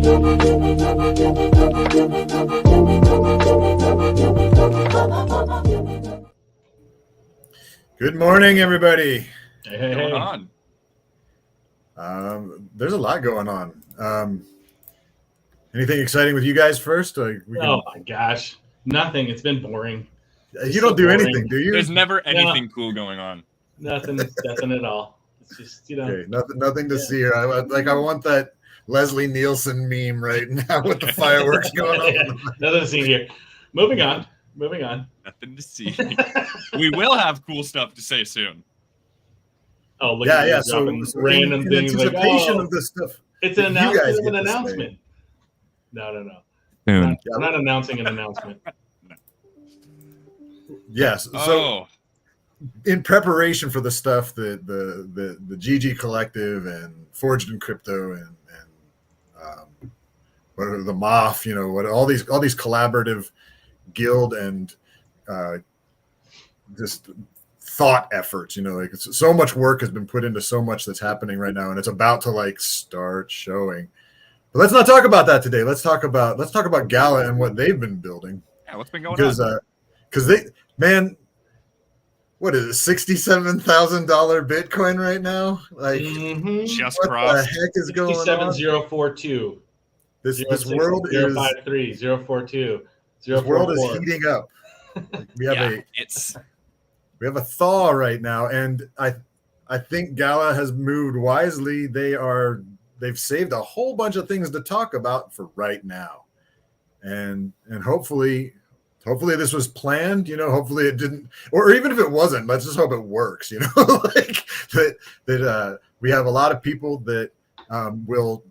Good morning, everybody. What's going on? There's a lot going on. Anything exciting with you guys first? Oh my gosh, nothing. It's been boring. You don't do anything, do you? There's never anything cool going on. Nothing at all. It's just, Okay, nothing to see here. I want that Leslie Nielsen meme right now with the fireworks going on. Nothing to see here. Moving on. Nothing to see. We will have cool stuff to say soon. Oh, look yeah. So random in things anticipation of this stuff. It's an announcement of an announcement. No. Soon. I'm not announcing an announcement. Yes. So in preparation for the stuff that the GG Collective and Forged in Crypto and what are the MOF, what all these collaborative guild and just thought efforts, it's so much work has been put into so much that's happening right now, and it's about to start showing. But let's not talk about that today. Let's talk about Gala and what they've been building. Yeah, what's been going on? Because they, man, what is it, $67,000 Bitcoin right now? Just what crossed. the heck is going on? 67042. This world is 053 042. This world is heating up. We have a thaw right now, and I think Gala has moved wisely. They've saved a whole bunch of things to talk about for right now, and hopefully this was planned. Hopefully it didn't, or even if it wasn't, let's just hope it works. That we have a lot of people that will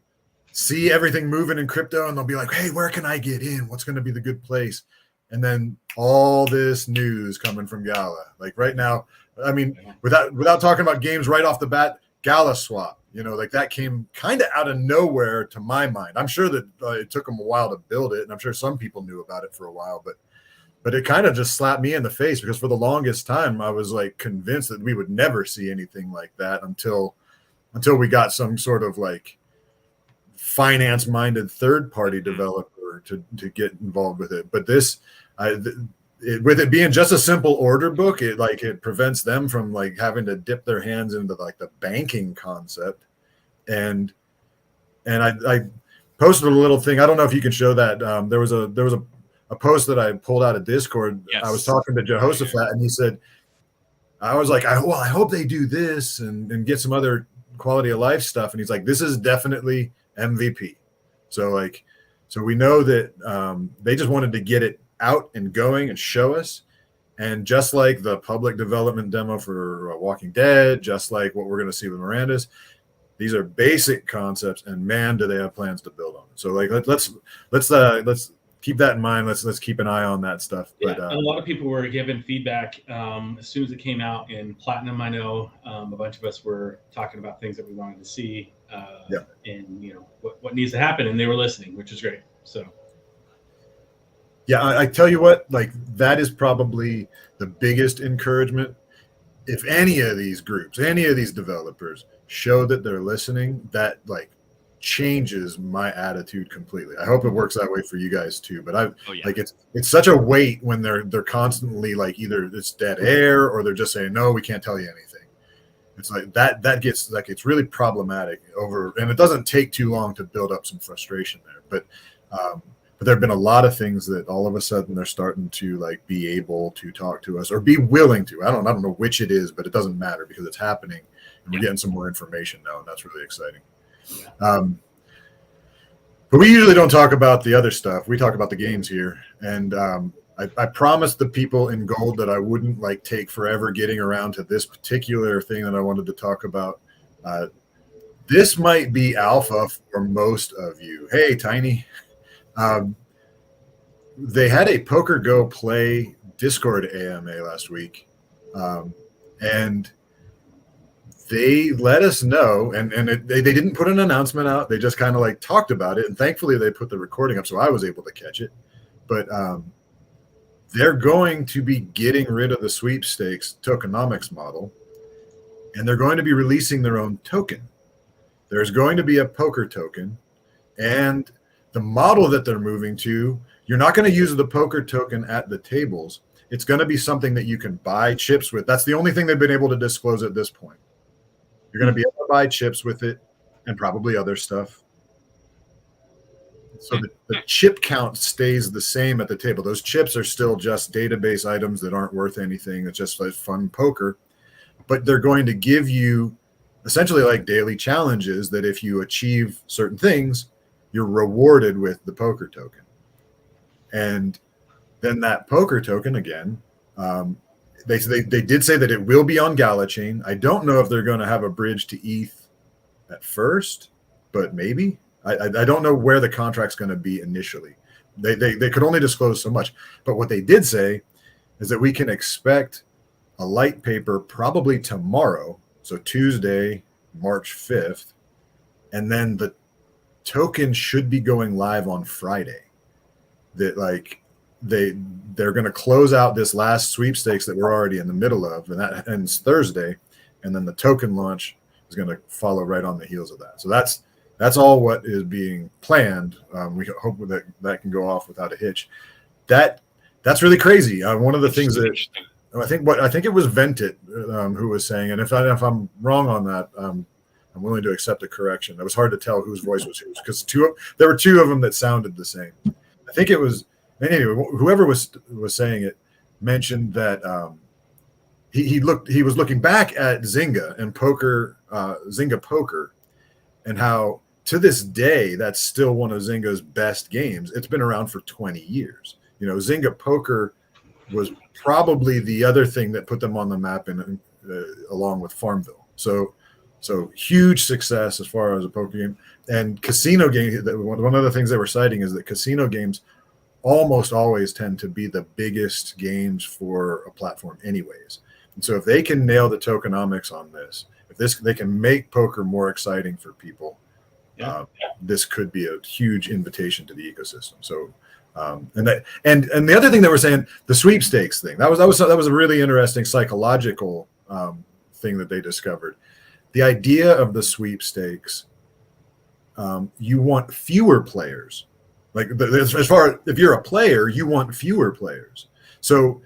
see everything moving in crypto, and they'll be like, hey, where can I get in? What's going to be the good place? And then all this news coming from Gala. Right now, I mean, without talking about games right off the bat, Gala Swap, that came kind of out of nowhere to my mind. I'm sure that it took them a while to build it, and I'm sure some people knew about it for a while, but it kind of just slapped me in the face, because for the longest time I was convinced that we would never see anything like that until we got some sort of finance-minded third-party developer to get involved with it. But this, with it being just a simple order book, it prevents them from having to dip their hands into the banking concept. And I posted a little thing. I don't know if you can show that. There was a post that I pulled out of Discord. Yes. I was talking to Jehoshaphat, and he said, I was like, I hope they do this and get some other quality of life stuff. And he's like, this is definitely MVP. So we know that they just wanted to get it out and going and show us. And just like the public development demo for Walking Dead, just like what we're going to see with Miranda's, these are basic concepts, and man, do they have plans to build on it. So let's keep that in mind. Let's keep an eye on that stuff. Yeah, and a lot of people were giving feedback as soon as it came out in Platinum. I know a bunch of us were talking about things that we wanted to see, and what needs to happen, and they were listening, which is great. So, yeah, I tell you what, that is probably the biggest encouragement. If any of these groups, any of these developers show that they're listening, that changes my attitude completely. I hope it works that way for you guys too. But it's such a weight when they're constantly either it's dead air or they're just saying no, we can't tell you anything. It's that gets really problematic and it doesn't take too long to build up some frustration there. But there have been a lot of things that all of a sudden they're starting to be able to talk to us or be willing to. I don't know which it is, but it doesn't matter because it's happening, and we're getting some more information now, and that's really exciting. But we usually don't talk about the other stuff. We talk about the games here, and I promised the people in gold that I wouldn't take forever getting around to this particular thing that I wanted to talk about. This might be alpha for most of you. Hey, Tiny. They had a Poker Go Play Discord AMA last week, and they let us know, and they didn't put an announcement out. They just kind of talked about it, and thankfully they put the recording up so I was able to catch it. But they're going to be getting rid of the sweepstakes tokenomics model, and they're going to be releasing their own token. There's going to be a poker token, and the model that they're moving to, you're not going to use the poker token at the tables. It's going to be something that you can buy chips with. That's the only thing they've been able to disclose at this point. You're going to be able to buy chips with it and probably other stuff. So the chip count stays the same at the table. Those chips are still just database items that aren't worth anything. It's just like fun poker. But they're going to give you essentially like daily challenges that if you achieve certain things, you're rewarded with the poker token. And then that poker token, again, they did say that it will be on Gala Chain. I don't know if they're going to have a bridge to ETH at first, but maybe. I don't know where the contract's going to be initially. They could only disclose so much. But what they did say is that we can expect a light paper probably tomorrow, so Tuesday, March 5th, and then the token should be going live on Friday. That like they're going to close out this last sweepstakes that we're already in the middle of, and that ends Thursday, and then the token launch is going to follow right on the heels of that. So that's all what is being planned. We hope that can go off without a hitch. That's really crazy. One of the things that I think it was Ventit who was saying, and if I'm wrong on that, I'm willing to accept a correction. It was hard to tell whose voice was whose because there were two of them that sounded the same. I think it was anyway. Whoever was saying it mentioned that he was looking back at Zynga and poker, Zynga poker, and how to this day that's still one of Zynga's best games. It's been around for 20 years. You know, Zynga poker was probably the other thing that put them on the map along with Farmville. So huge success as far as a poker game. And casino games, one of the things they were citing is that casino games almost always tend to be the biggest games for a platform anyways. And so if they can nail the tokenomics on this, they can make poker more exciting for people, this could be a huge invitation to the ecosystem. So and the other thing that we're saying, the sweepstakes thing, that was a really interesting psychological thing that they discovered. The idea of the sweepstakes, you want fewer players. Like as far as if you're a player, you want fewer players. So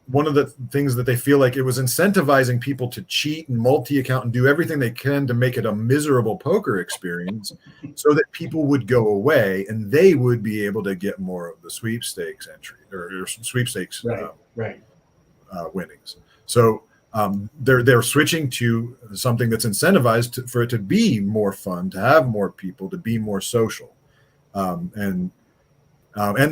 one of the things that they feel like it was incentivizing people to cheat and multi-account and do everything they can to make it a miserable poker experience so that people would go away and they would be able to get more of the sweepstakes entry or sweepstakes winnings. So they're switching to something that's incentivized for it to be more fun, to have more people, to be more social. And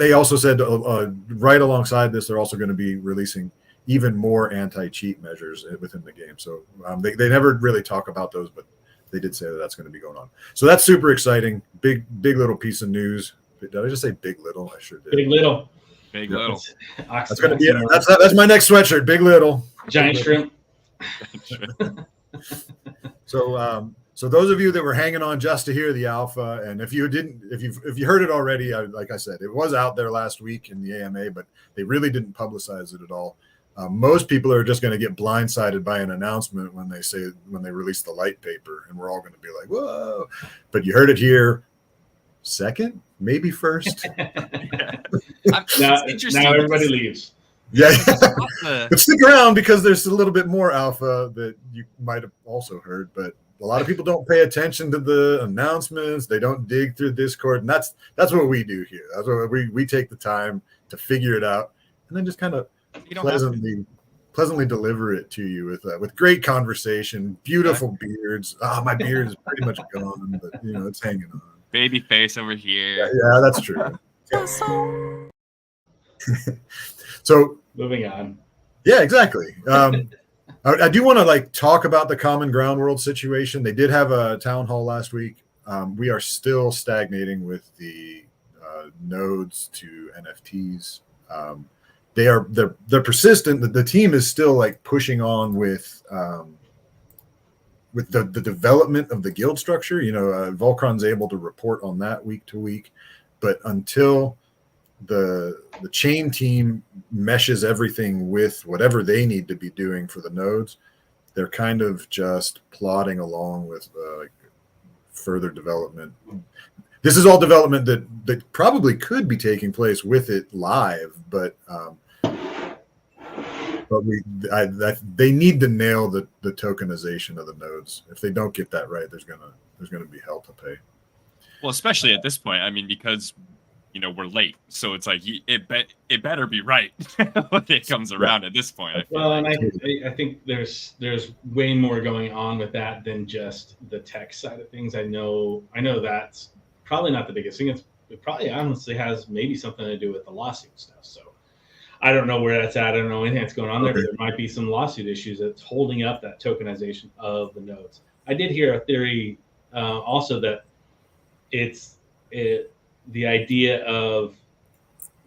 they also said right alongside this, they're also going to be releasing even more anti-cheat measures within the game. So they never really talk about those, but they did say that that's going to be going on. So that's super exciting. Big little piece of news. Did I just say big little? I sure did. Big little. Big little. That's going to be that's my next sweatshirt. Big little. Giant shrimp. So those of you that were hanging on just to hear the alpha, and if you heard it already, like I said, it was out there last week in the AMA, but they really didn't publicize it at all. Most people are just going to get blindsided by an announcement when they release the light paper, and we're all going to be like, "Whoa!" But you heard it here, second, maybe first. Now everybody leaves. Yeah, but stick around because there's a little bit more alpha that you might have also heard, but a lot of people don't pay attention to the announcements. They don't dig through Discord, and that's what we do here. That's what we take the time to figure it out, and then just kind of pleasantly deliver it to you with great conversation, beautiful beards. My beard is pretty much gone, but it's hanging on. Baby face over here. Yeah, that's true. So moving on. Yeah, exactly. I do want to talk about the Common Ground World situation. They did have a town hall last week. We are still stagnating with the nodes to NFTs. They're persistent. The team is still pushing on with the development of the guild structure. Volcron's able to report on that week to week, but until the chain team meshes everything with whatever they need to be doing for the nodes, they're kind of just plodding along with further development. This is all development that probably could be taking place with it live, but they need to nail the tokenization of the nodes. If they don't get that right, there's gonna be hell to pay. Well, especially at this point, I mean, because we're late, so it's like it better be right when it comes around at this point. And I think there's way more going on with that than just the tech side of things. I know that's probably not the biggest thing. It probably honestly has maybe something to do with the lawsuit stuff. So I don't know where that's at. I don't know anything that's going on there, but there might be some lawsuit issues that's holding up that tokenization of the nodes. I did hear a theory also that the idea of,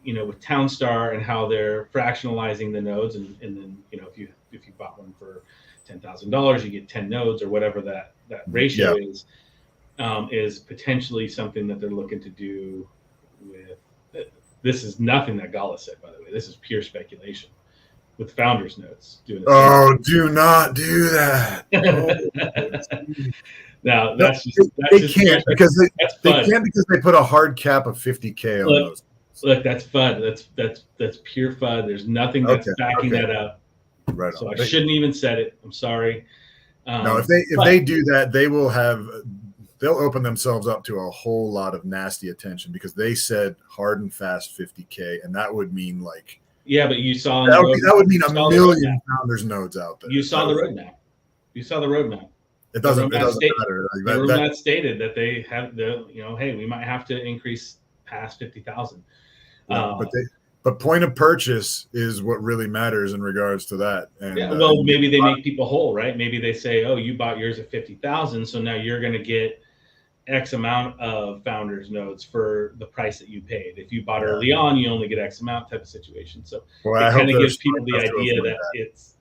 with Townstar and how they're fractionalizing the nodes, and then, if you bought one for $10,000, you get 10 nodes or whatever that ratio is potentially something that they're looking to do with. This is nothing that Gala said, by the way. This is pure speculation with founders nodes doing. Oh, do not do that. Now they can't because they put a hard cap of 50K on those. Look, that's FUD. That's pure FUD. There's nothing that's backing that up. Right. So I shouldn't even said it. I'm sorry. No, if they do that, they'll open themselves up to a whole lot of nasty attention, because they said hard and fast 50K, and that would mean like. Yeah, but you saw that would mean a million founders nodes out there. You saw the roadmap. It doesn't matter. The roadmap stated that they have hey, we might have to increase past 50,000. But point of purchase is what really matters in regards to that. And, maybe they make people whole, right? Maybe they say, oh, you bought yours at 50,000, so now you're going to get X amount of founders nodes for the price that you paid. If you bought early on, you only get X amount type of situation. So it kind of gives people the idea that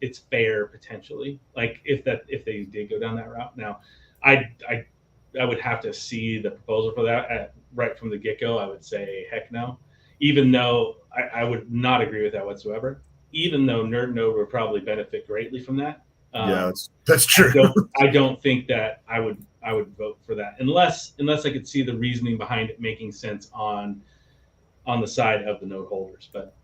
it's fair potentially. Like if they did go down that route. Now, I would have to see the proposal for that right from the get-go. I would say heck no, even though I would not agree with that whatsoever. Even though Nerd Node would probably benefit greatly from that. That's true. I don't think that I would vote for that unless I could see the reasoning behind it making sense on the side of the node holders. But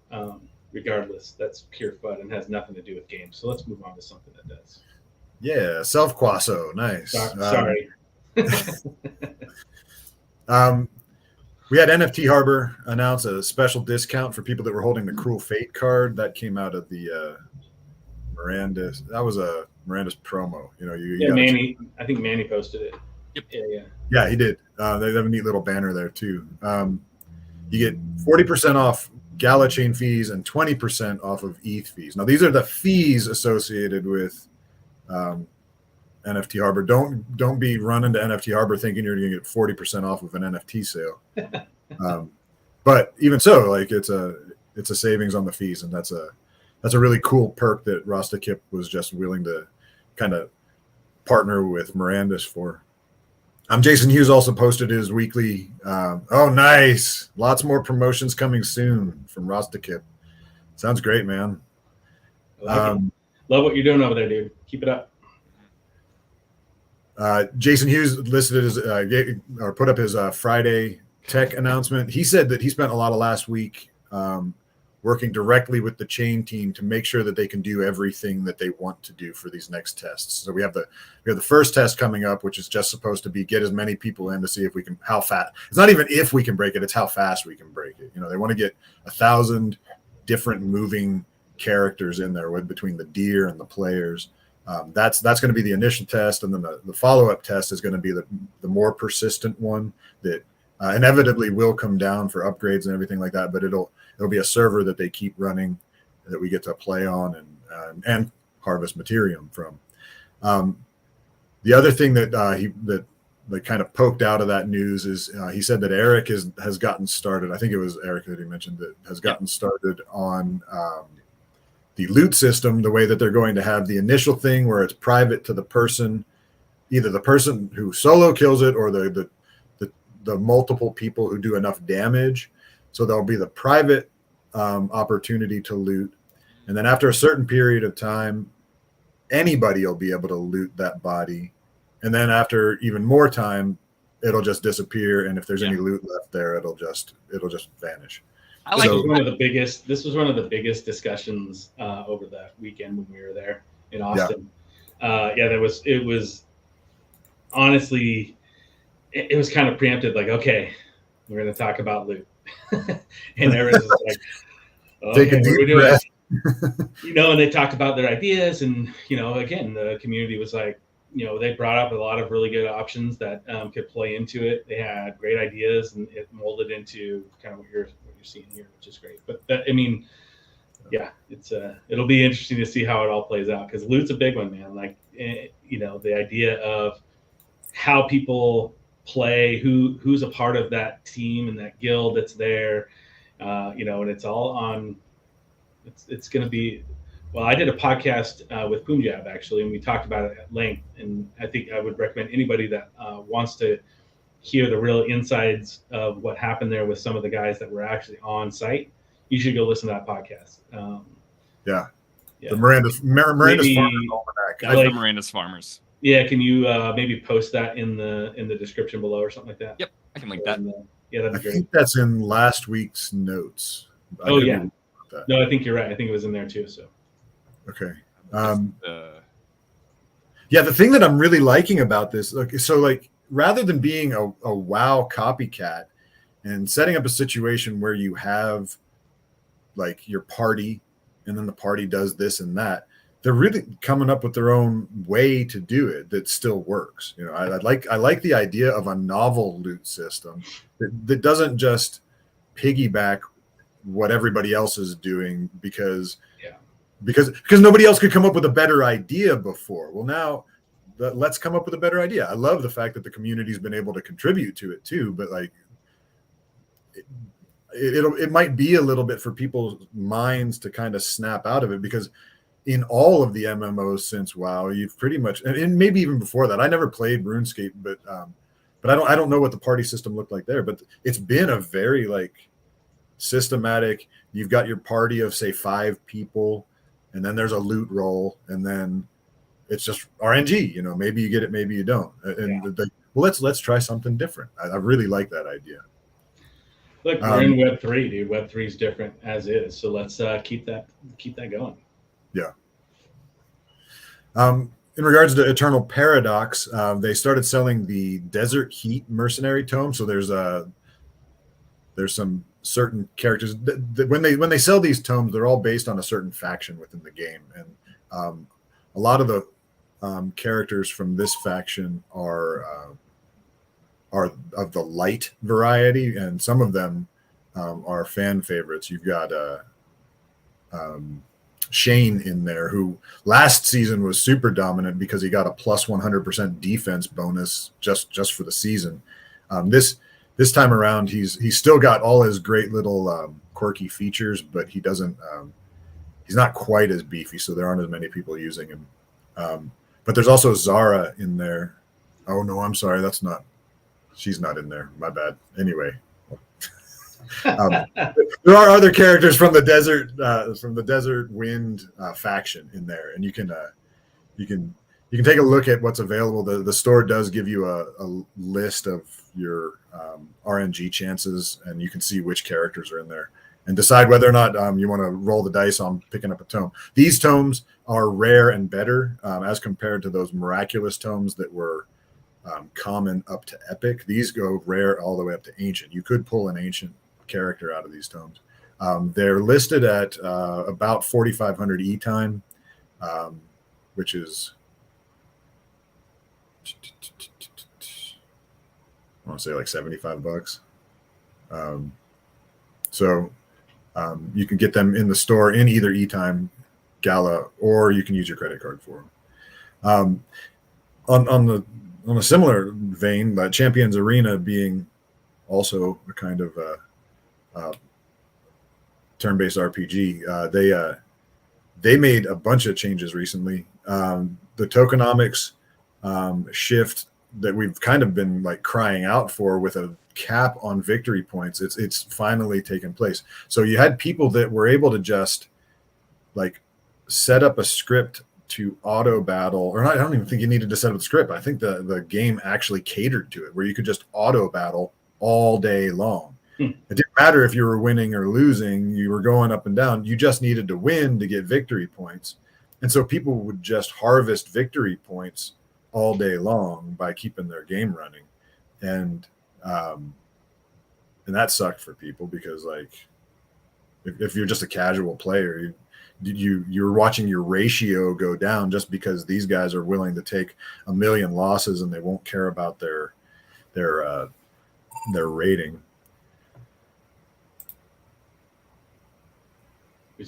regardless, that's pure FUD and has nothing to do with games. So let's move on to something that does. Yeah, self-quasso, nice. Sorry. We had NFT Harbor announce a special discount for people that were holding the Cruel Fate card. That came out of the Miranda's. That was a Miranda's promo. Manny. I think Manny posted it. Yep. Yeah, he did. They have a neat little banner there too. You get 40% off Gala chain fees and 20% off of ETH fees. Now these are the fees associated with NFT Harbor. Don't be running to NFT Harbor thinking you're going to get 40% off of an NFT sale. But even so, like it's a savings on the fees, and that's a really cool perk that Rostakip was just willing to kind of partner with Miranda's for. Jason Hughes also posted his weekly. Oh, nice! Lots more promotions coming soon from Rostakip. Sounds great, man. Love what you're doing over there, dude. Keep it up. Jason Hughes listed his or put up his Friday tech announcement. He said that he spent a lot of last week working directly with the chain team to make sure that they can do everything that they want to do for these next tests. So we have the first test coming up, which is just supposed to be get as many people in to see if we can, how fast. It's not even if we can break it, it's how fast we can break it. They want to get 1,000 different moving characters in there between the deer and the players. That's going to be the initial test, and then the follow-up test is going to be the more persistent one that inevitably will come down for upgrades and everything like that. But it'll be a server that they keep running that we get to play on and harvest Materium from. The other thing that that kind of poked out of that news is he said that Eric has gotten started. I think it was Eric that he mentioned that has gotten started on the loot system, the way that they're going to have the initial thing where it's private to the person, either the person who solo kills it or the multiple people who do enough damage. So there'll be the private opportunity to loot. And then after a certain period of time, anybody will be able to loot that body. And then after even more time, it'll just disappear, and if there's any loot left there, it'll just vanish. I like This was one of the biggest discussions over the weekend when we were there in Austin. It was honestly, it was kind of preempted. Like, okay, we're going to talk about loot, and everyone's like, take a deep breath. And they talked about their ideas, and again, the community was like, they brought up a lot of really good options that could play into it. They had great ideas, and it molded into kind of what you're seeing here, which is great. But it'll be interesting to see how it all plays out, because loot's a big one, man. Like, the idea of how people play, who's a part of that team and that guild that's there, and it's all on. It's going to be. Well, I did a podcast with Punjab, actually, and we talked about it at length. And I think I would recommend anybody that wants to hear the real insides of what happened there with some of the guys that were actually on site, you should go listen to that podcast. The Miranda's Farmers Almanac. I like the Miranda's Farmers. Yeah, can you maybe post that in the description below or something like that? Yep, I can link that. That'd be great. I think that's in last week's notes. No, I think you're right. I think it was in there too. So. Okay. The thing that I'm really liking about this, rather than being a WoW copycat and setting up a situation where you have like your party and then the party does this and that, they're really coming up with their own way to do it that still works. I like the idea of a novel loot system that doesn't just piggyback what everybody else is doing because nobody else could come up with a better idea before. Well, now let's come up with a better idea. I love the fact that the community's been able to contribute to it too, but like it might be a little bit for people's minds to kind of snap out of it, because in all of the MMOs since WoW, you've pretty much, and maybe even before that, I never played RuneScape, but I don't know what the party system looked like there, but it's been a very like systematic. You've got your party of say 5 people, and then there's a loot roll, and then it's just RNG. Maybe you get it, maybe you don't. And let's try something different. I really like that idea. Look, we're in Web 3, dude. Web 3 is different as is, so let's keep that going. Yeah. In regards to Eternal Paradox, they started selling the Desert Heat Mercenary Tome. So there's some certain characters that when they sell these tomes, they're all based on a certain faction within the game, and a lot of the characters from this faction are of the light variety, and some of them are fan favorites. You've got Shane in there, who last season was super dominant because he got a plus 100% defense bonus just for the season. This time around, he's still got all his great little quirky features, but he doesn't. He's not quite as beefy, so there aren't as many people using him. But there's also Zara in there. Oh no, I'm sorry, she's not in there. My bad. Anyway, there are other characters from the Desert Wind faction in there, and you can take a look at what's available. The store does give you a list of your RNG chances, and you can see which characters are in there and decide whether or not you want to roll the dice on picking up a tome. These tomes are rare and better as compared to those miraculous tomes that were common up to epic. These go rare all the way up to ancient. You could pull an ancient character out of these tomes. They're listed at about 4,500 e-time, which is, I want to say like $75. You can get them in the store in either e-time, Gala, or you can use your credit card for them. On a similar vein, Champions Arena being also a kind of turn-based RPG, they made a bunch of changes recently. The tokenomics shift that we've kind of been like crying out for with a cap on victory points, it's finally taken place. So you had people that were able to just like set up a script to auto battle, or I don't even think you needed to set up the script. I think the game actually catered to it, where you could just auto battle all day long. It didn't matter if you were winning or losing, you were going up and down. You just needed to win to get victory points. And so people would just harvest victory points all day long by keeping their game running. And that sucked for people because, like, if you're just a casual player, you're watching your ratio go down just because these guys are willing to take 1 million losses and they won't care about their rating.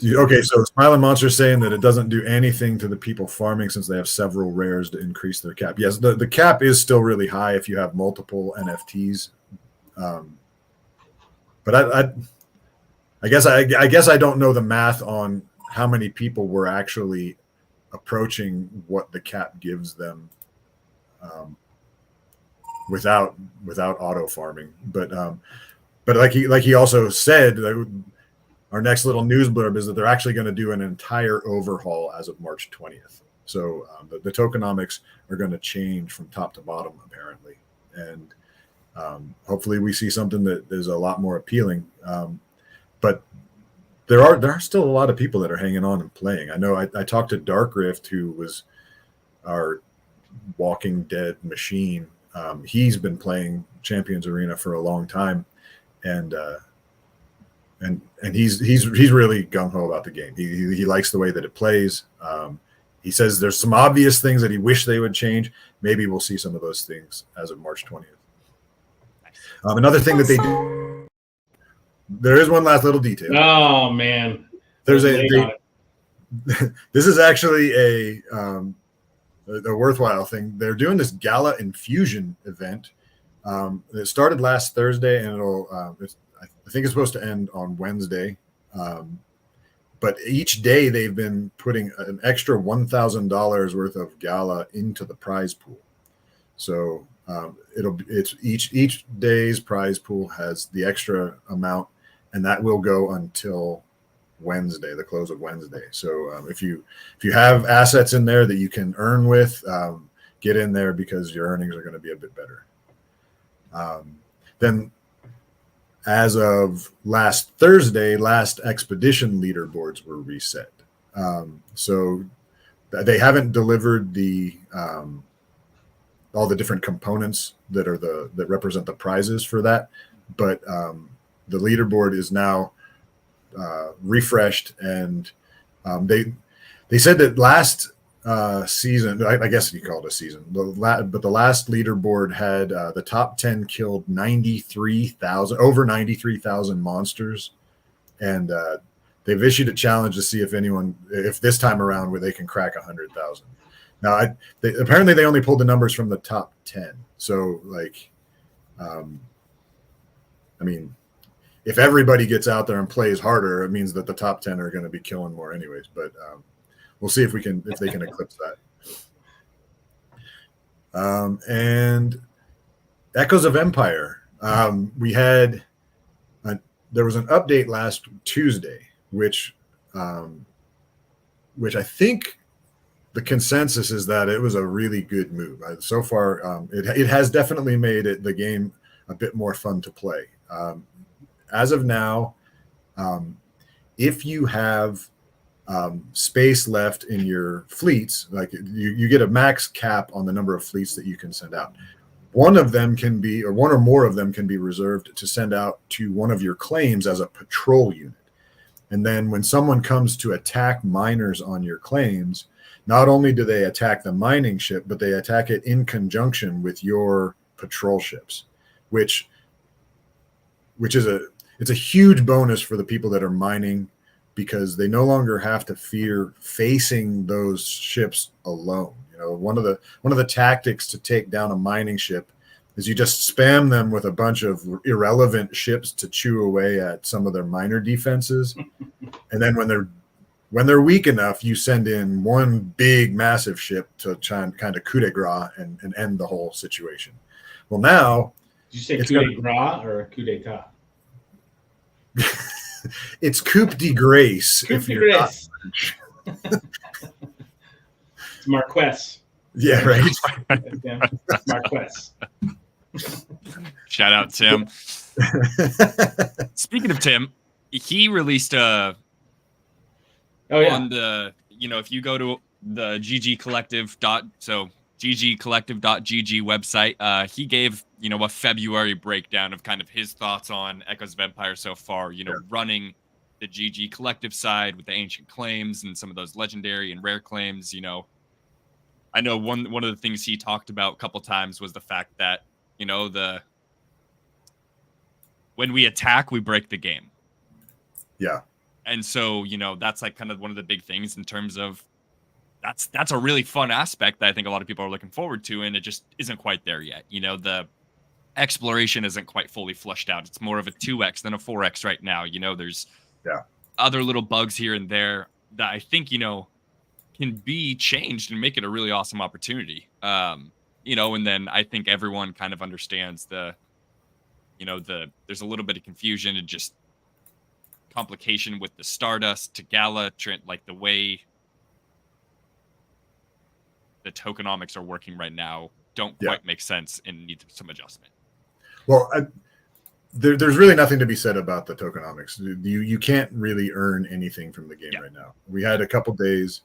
Okay, so Smiling Monster saying that it doesn't do anything to the people farming since they have several rares to increase their cap. Yes, the cap is still really high if you have multiple NFTs. But I guess I don't know the math on how many people were actually approaching what the cap gives them without auto farming. But like he also said, our next little news blurb is that they're actually going to do an entire overhaul as of March 20th. So the tokenomics are going to change from top to bottom, apparently. And hopefully we see something that is a lot more appealing. But there are still a lot of people that are hanging on and playing. I know I talked to Dark Rift, who was our Walking Dead machine. He's been playing Champions Arena for a long time. And he's really gung-ho about the game. He likes the way that it plays. He says there's some obvious things that he wish they would change. Maybe we'll see some of those things as of March 20th. Another thing that they do, there is one last little detail. Oh man, this is actually a worthwhile thing. They're doing this Gala Infusion event. It started last Thursday, and I think it's supposed to end on Wednesday. But each day they've been putting an extra $1,000 worth of Gala into the prize pool. So it's each day's prize pool has the extra amount, and that will go until Wednesday, the close of Wednesday. So if you have assets in there that you can earn with, get in there because your earnings are going to be a bit better. Then, as of last Thursday, last expedition leaderboards were reset. So they haven't delivered the all the different components that represent the prizes for that, but the leaderboard is now refreshed, and they said that last season, I guess you call it a season, but the last leaderboard had the top 10 killed over 93,000 monsters, and they've issued a challenge to see if this time around where they can crack 100,000. Now, apparently they only pulled the numbers from the top 10. So, like, I mean, if everybody gets out there and plays harder, it means that the top 10 are going to be killing more anyways. But we'll see if they can eclipse that. And Echoes of Empire. There was an update last Tuesday, which I think the consensus is that it was a really good move. So far, it has definitely made the game a bit more fun to play. As of now, if you have space left in your fleets, like you get a max cap on the number of fleets that you can send out. One of them can be, or one or more of them can be reserved to send out to one of your claims as a patrol unit. And then when someone comes to attack miners on your claims, not only do they attack the mining ship, but they attack it in conjunction with your patrol ships, which is it's a huge bonus for the people that are mining, because they no longer have to fear facing those ships alone. You know, one of the tactics to take down a mining ship is you just spam them with a bunch of irrelevant ships to chew away at some of their miner defenses, and then when they're weak enough, you send in one big massive ship to try and kind of coup de grace and end the whole situation. Well, now did you say coup de grace or coup d'etat? It's coup de grace. Coup de grace. It's Marquess. Yeah, right. Yeah, Marquess. Shout out Tim. Speaking of Tim, he released Oh yeah. on the, if you go to the ggcollective.gg website, he gave, a February breakdown of kind of his thoughts on Echoes of Empire so far, running the GG Collective side with the ancient claims and some of those legendary and rare claims. I know one of the things he talked about a couple times was the fact that, when we attack, we break the game. Yeah. And so, that's like kind of one of the big things in terms of that's a really fun aspect that I think a lot of people are looking forward to, and it just isn't quite there yet. The exploration isn't quite fully flushed out. It's more of a 2x than a 4x right now. There's other little bugs here and there that I think, can be changed and make it a really awesome opportunity. And then I think everyone kind of understands there's a little bit of confusion and just complication with the Stardust to Gala, like the way the tokenomics are working right now don't quite make sense and need some adjustment. Well, there's really nothing to be said about the tokenomics. You can't really earn anything from the game right now. We had a couple days.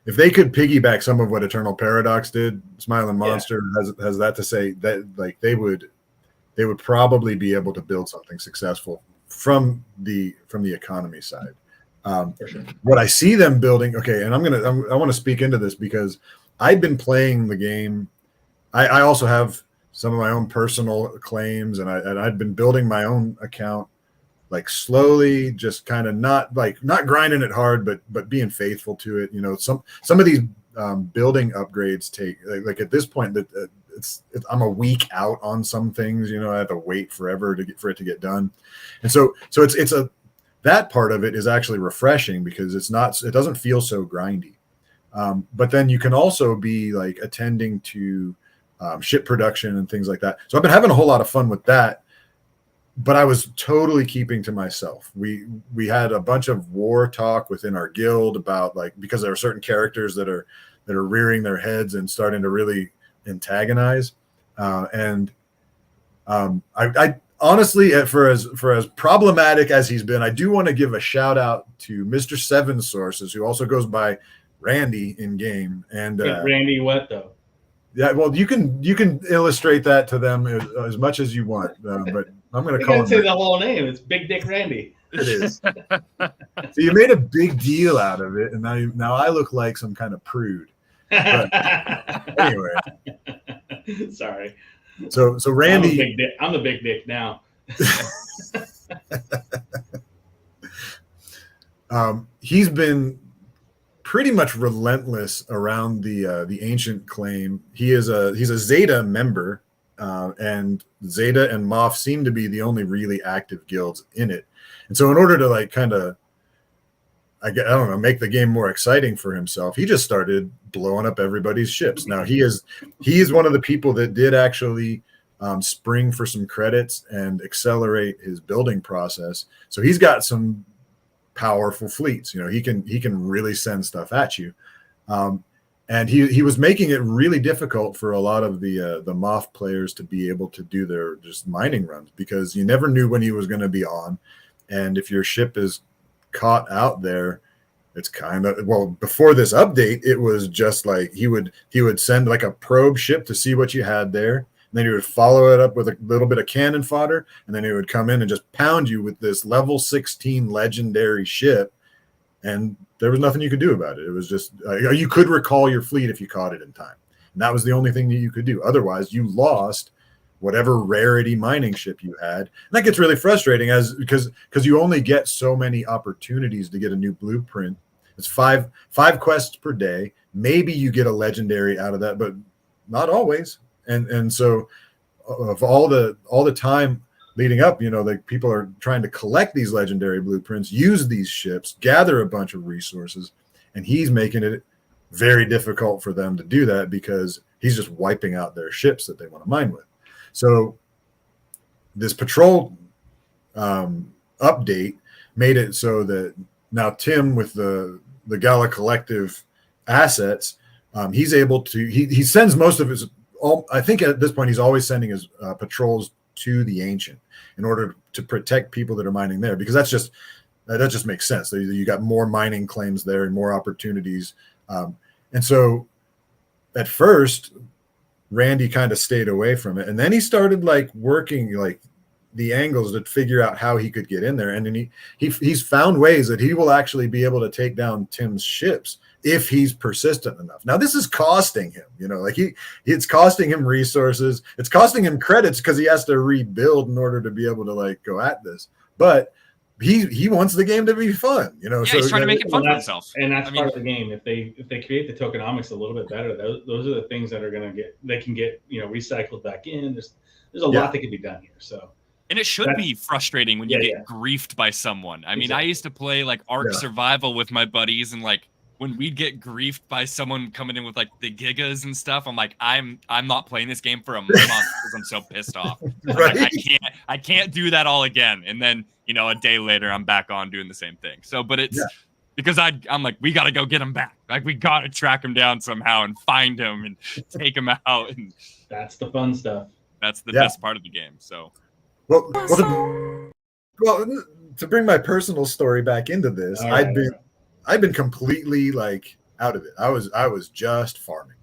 If they could piggyback some of what Eternal Paradox did, Smiling Monster has that to say that like they would probably be able to build something successful from the economy side. For sure. What I see them building, and I want to speak into this because I've been playing the game. I also have some of my own personal claims, and I'd been building my own account, like slowly, just kind of not grinding it hard, but being faithful to it. Some of these building upgrades take like at this point that I'm a week out on some things. I have to wait forever for it to get done, and so it's that part of it is actually refreshing because it doesn't feel so grindy. But then you can also be like attending to ship production and things like that. So I've been having a whole lot of fun with that, but I was totally keeping to myself. We had a bunch of war talk within our guild about because there are certain characters that are rearing their heads and starting to really antagonize. I honestly, for as problematic as he's been, I do want to give a shout out to Mr. Seven Sources, who also goes by Randy in game. And Randy, what though? Yeah, well, you can illustrate that to them as much as you want, but I'm going to call him. Say the whole name. It's Big Dick Randy. It is. So you made a big deal out of it, and now I look like some kind of prude. But anyway, sorry. So Randy, I'm the big dick now. He's been pretty much relentless around the ancient claim. He's a Zeta member, and Zeta and Moth seem to be the only really active guilds in it. And so in order to kind of, I don't know, make the game more exciting for himself, he just started blowing up everybody's ships. Now he is one of the people that did actually spring for some credits and accelerate his building process. So he's got some powerful fleets. He can really send stuff at you. And he was making it really difficult for a lot of the Moth players to be able to do their just mining runs, because you never knew when he was going to be on. And if your ship is caught out there, it's kind of, well, before this update, it was just like he would send like a probe ship to see what you had there. And then he would follow it up with a little bit of cannon fodder, and then he would come in and just pound you with this level 16 legendary ship, and there was nothing you could do about it. It was just you could recall your fleet if you caught it in time, and that was the only thing that you could do. Otherwise, you lost whatever rarity mining ship you had. And that gets really frustrating because you only get so many opportunities to get a new blueprint. It's five quests per day. Maybe you get a legendary out of that, but not always. And so of all the time leading up, people are trying to collect these legendary blueprints, use these ships, gather a bunch of resources, and he's making it very difficult for them to do that because he's just wiping out their ships that they want to mine with. So this patrol update made it so that now Tim with the Gala Collective assets, he's able to he sends most of his I think at this point he's always sending his patrols to the ancient in order to protect people that are mining there, because that just makes sense. You got more mining claims there and more opportunities. And so at first Randy kind of stayed away from it, and then he started like working like the angles to figure out how he could get in there. And then he's found ways that he will actually be able to take down Tim's ships if he's persistent enough. Now this is costing him, like it's costing him resources. It's costing him credits because he has to rebuild in order to be able to like go at this. But he wants the game to be fun, Yeah, so he's trying to make it fun for himself. And that's part of the game. If they create the tokenomics a little bit better, those are the things that are going to get recycled back in. There's a lot that can be done here. So. And it should be frustrating when you get griefed by someone. I mean, I used to play like Ark Survival with my buddies, and like when we'd get griefed by someone coming in with like the gigas and stuff, I'm like, I'm not playing this game for a month because I'm so pissed off. Right? Like, I can't do that all again. And then a day later, I'm back on doing the same thing. So, but it's because I'm like, we got to go get him back. Like we got to track him down somehow and find him and take him out. And that's the fun stuff. That's the best part of the game. So. Well, to bring my personal story back into this, I've been completely like out of it. I was just farming,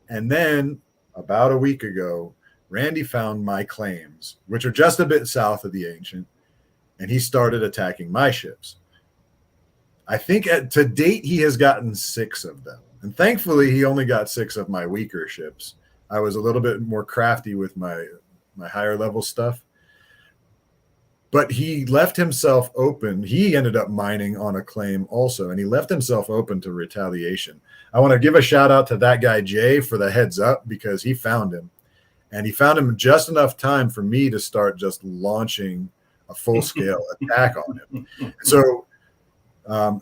and then about a week ago, Randy found my claims, which are just a bit south of the ancient, and he started attacking my ships. I think to date he has gotten 6 of them, and thankfully he only got 6 of my weaker ships. I was a little bit more crafty with my higher level stuff. But he left himself open. He ended up mining on a claim also, and he left himself open to retaliation. I want to give a shout out to that guy, Jay, for the heads up, because he found him. And he found him just enough time for me to start just launching a full-scale attack on him. So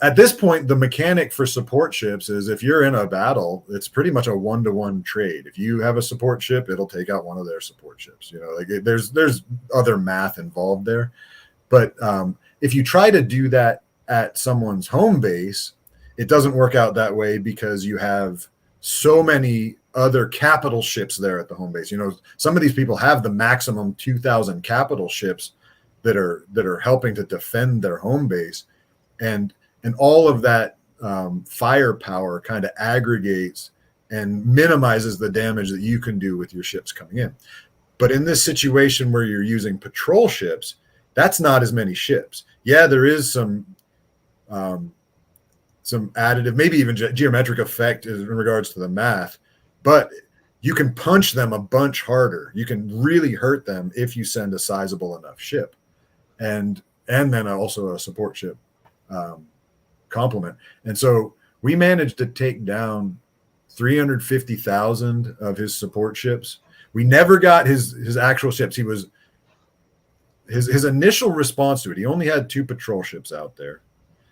at this point, the mechanic for support ships is if you're in a battle, it's pretty much a 1-to-1 trade. If you have a support ship, it'll take out one of their support ships. There's other math involved there. But if you try to do that at someone's home base, it doesn't work out that way because you have so many other capital ships there at the home base. Some of these people have the maximum 2,000 capital ships that are helping to defend their home base. And all of that firepower kind of aggregates and minimizes the damage that you can do with your ships coming in. But in this situation where you're using patrol ships, that's not as many ships. Yeah, there is some additive, maybe even geometric effect in regards to the math, but you can punch them a bunch harder. You can really hurt them if you send a sizable enough ship, and then also a support ship complement. And so we managed to take down 350,000 of his support ships. We never got his actual ships. He was his initial response to it. He only had 2 patrol ships out there.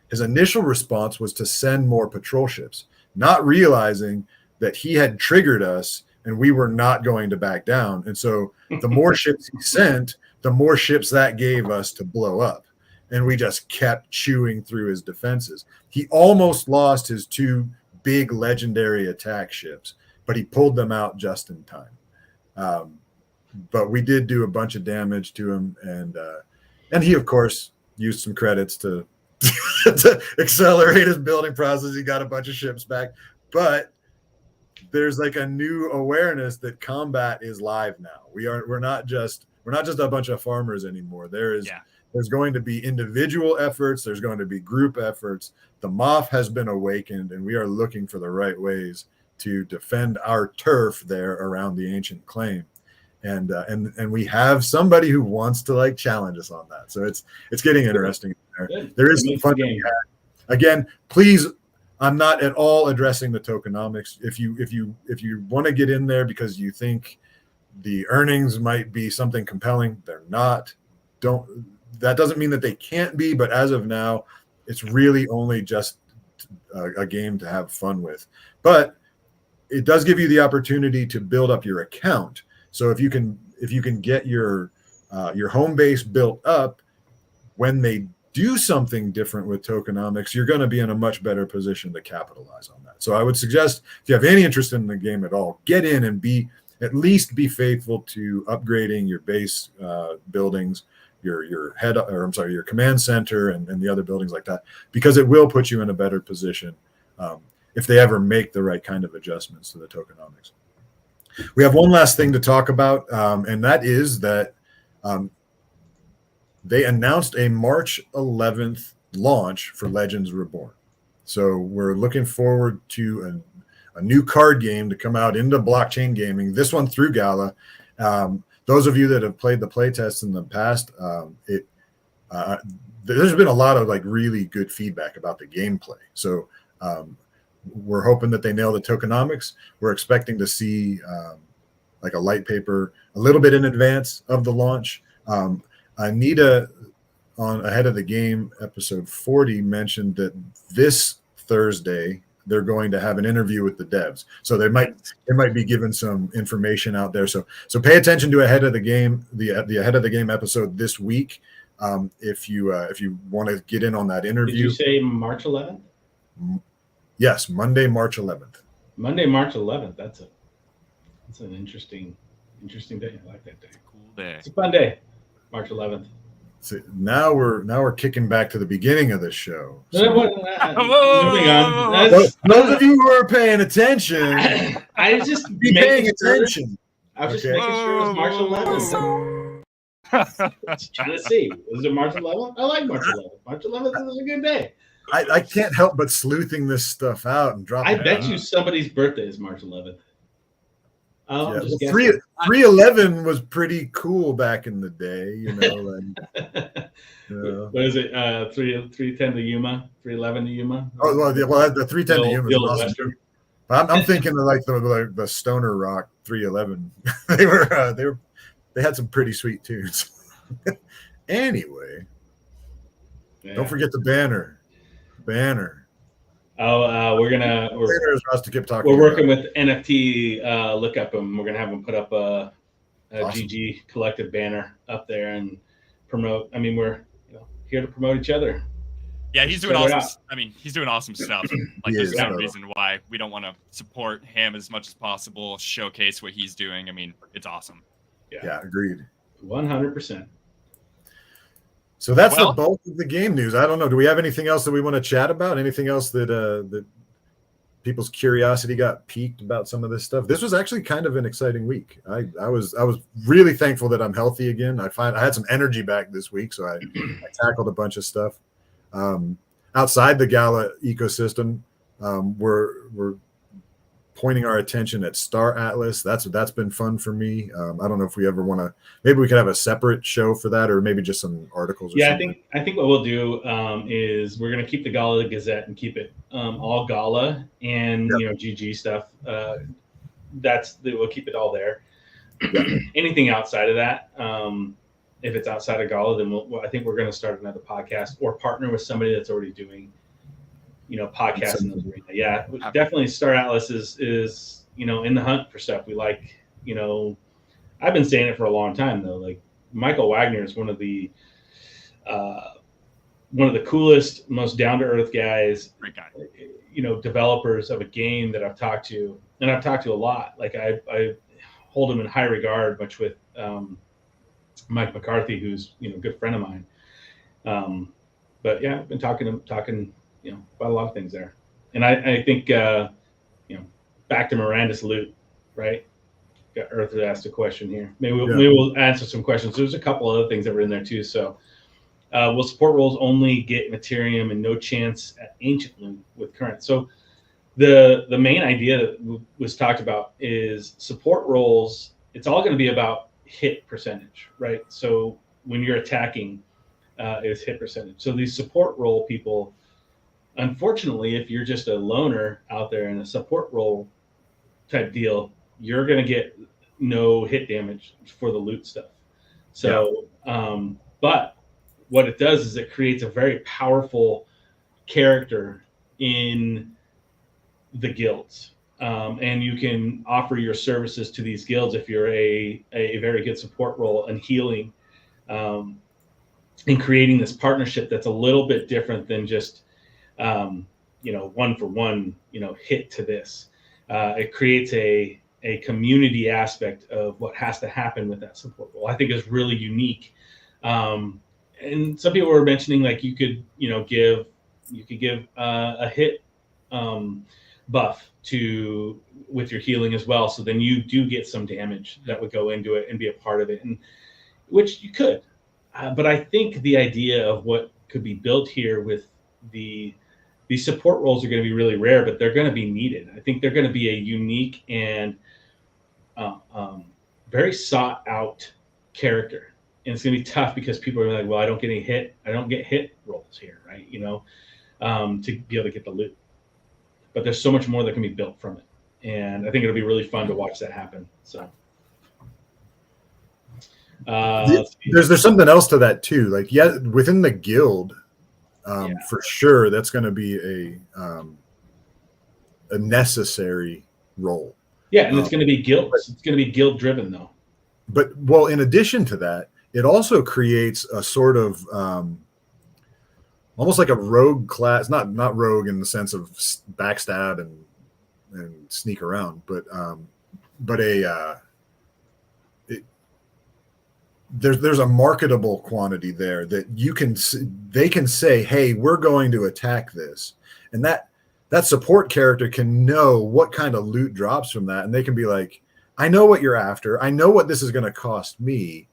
His initial response was to send more patrol ships, not realizing that he had triggered us and we were not going to back down. And so the more ships he sent, the more ships that gave us to blow up. And we just kept chewing through his defenses. He almost lost his 2 big legendary attack ships, but he pulled them out just in time. But we did do a bunch of damage to him, and he, of course, used some credits to to accelerate his building process. He got a bunch of ships back, but there's like a new awareness that combat is live now. We're not just a bunch of farmers anymore. There's going to be individual efforts. There's going to be group efforts. The moth has been awakened, and we are looking for the right ways to defend our turf there around the ancient claim. And we have somebody who wants to like challenge us on that. So it's getting interesting there. There is some fun to be had. Again, please, I'm not at all addressing the tokenomics. If you want to get in there because you think the earnings might be something compelling, they're not. That doesn't mean that they can't be, but as of now, it's really only just a game to have fun with. But it does give you the opportunity to build up your account. So if you can get your home base built up, when they do something different with tokenomics, you're going to be in a much better position to capitalize on that. So I would suggest, if you have any interest in the game at all, get in and at least be faithful to upgrading your base buildings, your command center, and the other buildings like that, because it will put you in a better position if they ever make the right kind of adjustments to the tokenomics. We have one last thing to talk about, and that is that they announced a March 11th launch for Legends Reborn. So we're looking forward to a new card game to come out into blockchain gaming, this one through Gala. Those of you that have played the playtests in the past, there's been a lot of like really good feedback about the gameplay. So we're hoping that they nail the tokenomics. We're expecting to see like a light paper a little bit in advance of the launch. Anita on Ahead of the Game episode 40 mentioned that this Thursday they're going to have an interview with the devs, so they might be giving some information out there. So pay attention to Ahead of the Game, the Ahead of the Game episode this week. If you want to get in on that interview. Did you say March 11th? Yes, Monday, March 11th. Monday, March 11th. That's an interesting day. I like that day. Cool day. It's a fun day. March 11th. So now we're kicking back to the beginning of the show. So, Moving on. those of you who are paying attention, I was just be paying attention. I was just making sure it was March 11th. Just trying to see. Was it March 11th? I like March 11th. March 11th is a good day. I can't help but sleuthing this stuff out and dropping. I bet you somebody's birthday is March 11th. Yeah, well, 311 was pretty cool back in the day, you know. And, what is it? 310 to Yuma, 311 to Yuma. Oh well, the 310 to Yuma is awesome. I'm thinking of like the stoner rock 311. they had some pretty sweet tunes. Anyway, Don't forget the banner. Oh, we're working with NFT lookup, and we're gonna have them put up a awesome GG collective banner up there and promote. I mean, we're here to promote each other. Yeah, he's doing awesome. I mean, he's doing awesome stuff. Like, there's no reason why we don't want to support him as much as possible, showcase what he's doing. I mean, it's awesome. Yeah, agreed. 100%. So that's the bulk of the game news. I don't know. Do we have anything else that we want to chat about? Anything else that people's curiosity got piqued about some of this stuff? This was actually kind of an exciting week. I was really thankful that I'm healthy again. I had some energy back this week, so I tackled a bunch of stuff. Outside the Gala ecosystem, we're pointing our attention at Star Atlas. That's been fun for me. I don't know if we ever want to. Maybe we could have a separate show for that, or maybe just some articles. Yeah, I think what we'll do is we're going to keep the Gala Gazette and keep it all Gala and GG stuff. We'll keep it all there. Anything outside of that, if it's outside of Gala, then I think we're going to start another podcast or partner with somebody that's already doing podcasts in those arena. Yeah, definitely Star Atlas is in the hunt for stuff. We like, I've been saying it for a long time though. Like, Michael Wagner is one of the coolest, most down to earth guys. Great guy. Developers of a game that I've talked to, and I've talked to a lot. Like, I hold him in high regard, much with Mike McCarthy, who's a good friend of mine. But yeah, I've been talking about a lot of things there. And I think, back to Miranda's loot, right? Got Earth asked a question here. Maybe we'll answer some questions. There's a couple other things that were in there too. So will support roles only get Ethereum and no chance at ancient loot with current? So the main idea that was talked about is support roles. It's all going to be about hit percentage, right? So when you're attacking, it's hit percentage. So these support role people, unfortunately, if you're just a loner out there in a support role type deal, you're going to get no hit damage for the loot stuff. So, but what it does is it creates a very powerful character in the guilds. And you can offer your services to these guilds if you're a very good support role and healing. and creating this partnership that's a little bit different than just one for one hit to this. It creates a community aspect of what has to happen with that support role. I think is really unique. And some people were mentioning like you could give a hit buff with your healing as well, so then you do get some damage that would go into it and be a part of it, and which you could. But I think the idea of what could be built here with these support roles are going to be really rare, but they're going to be needed. I think they're going to be a unique and very sought out character. And it's going to be tough because people are like, well, I don't get hit rolls here, right? To be able to get the loot. But there's so much more that can be built from it. And I think it'll be really fun to watch that happen. So there's something else to that too. Like, yeah, within the guild, for sure, that's going to be a necessary role. Yeah, and it's going to be guild. It's going to be guild driven though. But well, in addition to that, it also creates a sort of almost like a rogue class, not rogue in the sense of backstab and sneak around, but there's a marketable quantity there that they can say, hey, we're going to attack this, and that support character can know what kind of loot drops from that, and they can be like, I know what you're after, I know what this is going to cost me,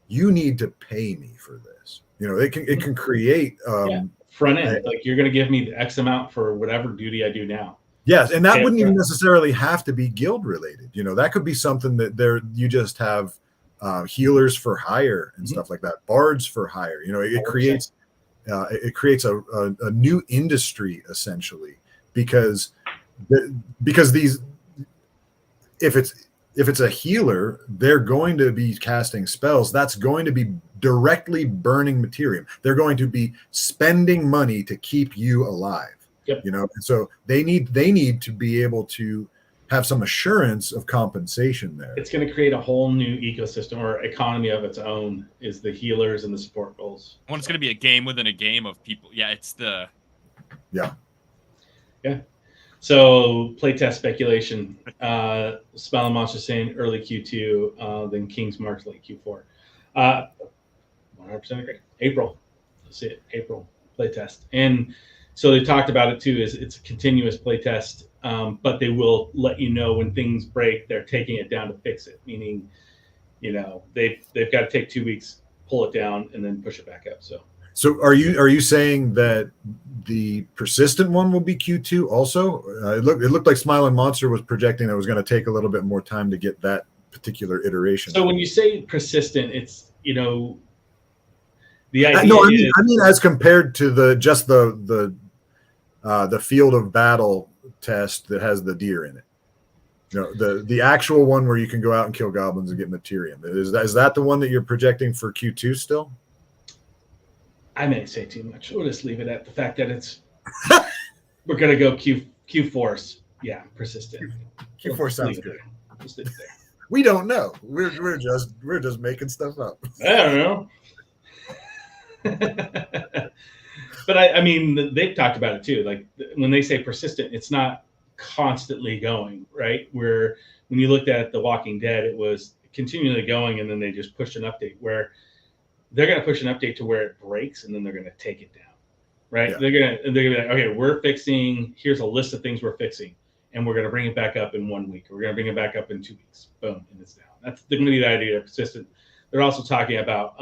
you need to pay me for this. It can create front end, like you're going to give me the X amount for whatever duty I do now. Yes, and that wouldn't even necessarily have to be guild related. That could be something that you just have healers for hire and stuff like that, bards for hire. It creates a new industry essentially, because these, if it's a healer, they're going to be casting spells that's going to be directly burning material. They're going to be spending money to keep you alive. Yep. And so they need to be able to have some assurance of compensation there. It's going to create a whole new ecosystem or economy of its own, is the healers and the support roles. Well, it's going to be a game within a game of people. Yeah, it's the... Yeah. So playtest speculation. Smile and Monster saying early Q2, then King's March late Q4. 100% agree. April. Let's see it. April playtest. And so they talked about it too, is it's a continuous playtest, but they will let you know when things break, they're taking it down to fix it. Meaning, they've got to take 2 weeks, pull it down, and then push it back up. So are you saying that the persistent one will be Q2 also? It looked like Smile and Monster was projecting that it was going to take a little bit more time to get that particular iteration. So when you say persistent, it's the idea. I mean as compared to the field of battle test that has the deer in it. The actual one where you can go out and kill goblins and get material. Is that the one that you're projecting for Q2 still? I may say too much. We'll just leave it at the fact that it's we're gonna go Q4's persistent. Q4 sounds good. Just leave it there. We don't know. We're just making stuff up. I don't know. But I mean, they've talked about it too. Like when they say persistent, it's not constantly going, right? Where when you looked at The Walking Dead, it was continually going, and then they just pushed an update where they're going to push an update to where it breaks, and then they're going to take it down, right? Yeah. They're going to be like, okay, here's a list of things we're fixing, and we're going to bring it back up in 1 week. We're going to bring it back up in 2 weeks. Boom, and it's down. That's going to be the idea of persistent. They're also talking about,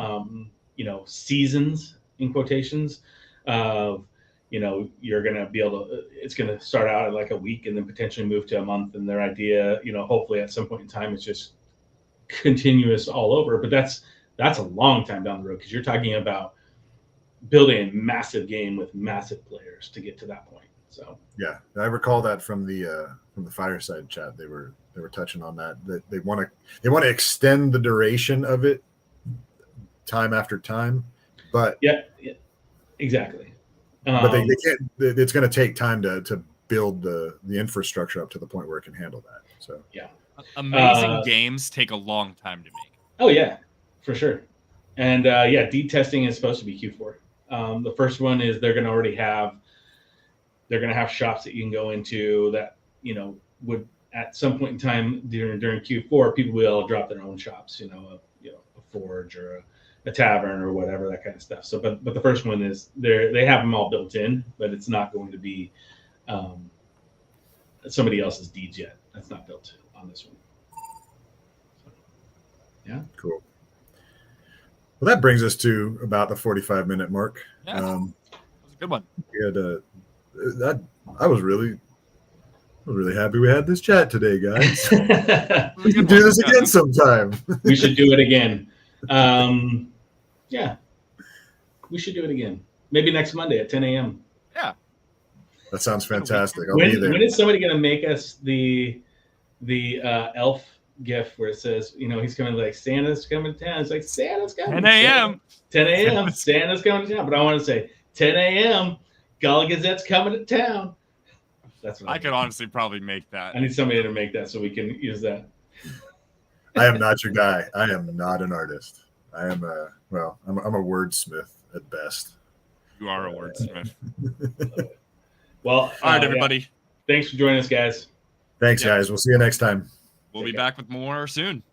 seasons in quotations of, you're going to be able to, it's going to start out at like a week and then potentially move to a month. And their idea, hopefully at some point in time, it's just continuous all over. But that's a long time down the road, because you're talking about building a massive game with massive players to get to that point. So yeah, I recall that from the Fireside chat. They were touching on that they want to extend the duration of it time after time, but yeah exactly. But they can't. It's going to take time to build the infrastructure up to the point where it can handle that. So yeah, amazing games take a long time to make. Oh yeah, for sure. And yeah, deed testing is supposed to be Q4. The first one is they're going to have shops that you can go into that, you know, would at some point in time during Q4, people will drop their own shops, a forge or a tavern or whatever, that kind of stuff. So, but the first one is they have them all built in, but it's not going to be somebody else's deeds yet. That's not built on this one. So, yeah. Cool. Well, that brings us to about the 45-minute mark. Yeah, that was a good one. We had I was really happy we had this chat today, guys. We can do this again sometime. We should do it again. Yeah, we should do it again. Maybe next Monday at 10 a.m. Yeah, that sounds fantastic. I'll be there. When is somebody going to make us the elf gif where it says, he's coming, like, Santa's coming to town? It's like, Santa's coming. 10 a.m. 10 a.m. Santa's coming to town. But I want to say 10 a.m. Gala Gazette's coming to town. That's what I could honestly probably make that. I need somebody to make that so we can use that. I am not your guy. I am not an artist. I am I'm a wordsmith at best. You are a wordsmith. Well, all right, everybody. Yeah. Thanks for joining us, guys. Thanks, guys. We'll see you next time. We'll be back with more soon.